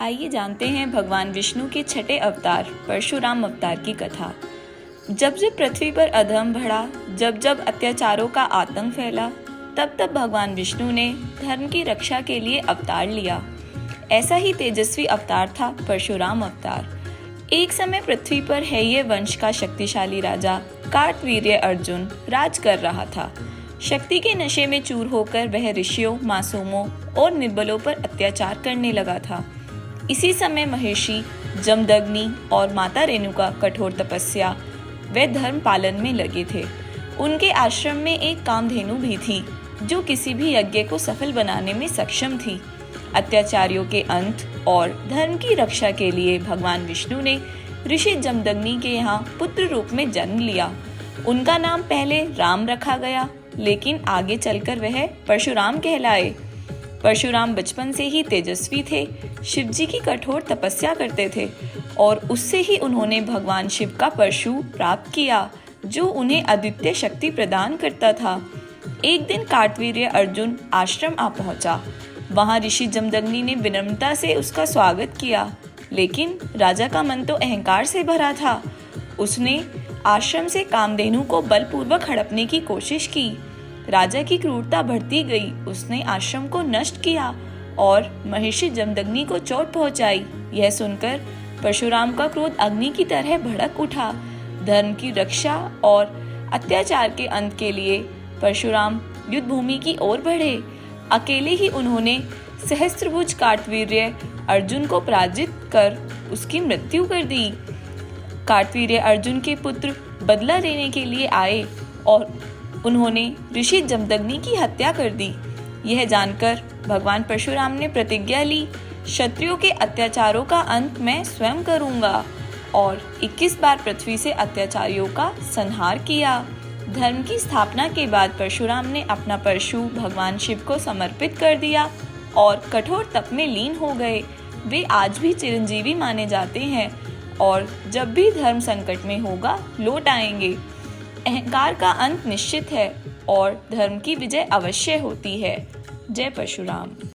आइए जानते हैं भगवान विष्णु के छठे अवतार परशुराम अवतार की कथा। जब जब पृथ्वी पर अधर्म बढ़ा, जब जब अत्याचारों का आतंक फैला, तब तब भगवान विष्णु ने धर्म की रक्षा के लिए अवतार लिया। ऐसा ही तेजस्वी अवतार था परशुराम अवतार। एक समय पृथ्वी पर हेय वंश का शक्तिशाली राजा कार्तवीर्य अर्जुन राज कर रहा था। शक्ति के नशे में चूर होकर वह ऋषियों, मासूमों और निर्बलों पर अत्याचार करने लगा था। इसी समय महर्षि जमदग्नि और माता रेणुका कठोर तपस्या व धर्म पालन में लगे थे। उनके आश्रम में एक कामधेनु भी थी जो किसी भी यज्ञ को सफल बनाने में सक्षम थी। अत्याचारियों के अंत और धर्म की रक्षा के लिए भगवान विष्णु ने ऋषि जमदग्नि के यहाँ पुत्र रूप में जन्म लिया। उनका नाम पहले राम रखा गया, लेकिन आगे चलकर वह परशुराम कहलाए। परशुराम बचपन से ही तेजस्वी थे, शिव जी की कठोर तपस्या करते थे और उससे ही उन्होंने भगवान शिव का परशु प्राप्त किया, जो उन्हें अद्वितीय शक्ति प्रदान करता था। एक दिन कार्तवीर्य अर्जुन आश्रम आ पहुंचा। वहां ऋषि जमदग्नि ने विनम्रता से उसका स्वागत किया, लेकिन राजा का मन तो अहंकार से भरा था। उसने आश्रम से कामधेनु को बलपूर्वक हड़पने की कोशिश की। राजा की क्रूरता बढ़ती गई। उसने आश्रम को नष्ट किया और महर्षि जमदग्नि को चोट पहुंचाई। यह सुनकर परशुराम का क्रोध अग्नि की तरह भड़क उठा। धर्म की रक्षा और अत्याचार के अंत के लिए परशुराम युद्ध भूमि की ओर बढ़े। अकेले ही उन्होंने सहस्त्रभुज कार्तवीर्य अर्जुन को पराजित कर उसकी मृत्यु कर दी। कार्तवीर्य अर्जुन के पुत्र बदला लेने के लिए आए और उन्होंने ऋषि जमदग्नि की हत्या कर दी। यह जानकर भगवान परशुराम ने प्रतिज्ञा ली, क्षत्रियों के अत्याचारों का अंत मैं स्वयं करूंगा, और 21 बार पृथ्वी से अत्याचारियों का संहार किया। धर्म की स्थापना के बाद परशुराम ने अपना परशु भगवान शिव को समर्पित कर दिया और कठोर तप में लीन हो गए। वे आज भी चिरंजीवी माने जाते हैं और जब भी धर्म संकट में होगा लौट आएंगे। अहंकार का अंत निश्चित है और धर्म की विजय अवश्य होती है। जय परशुराम।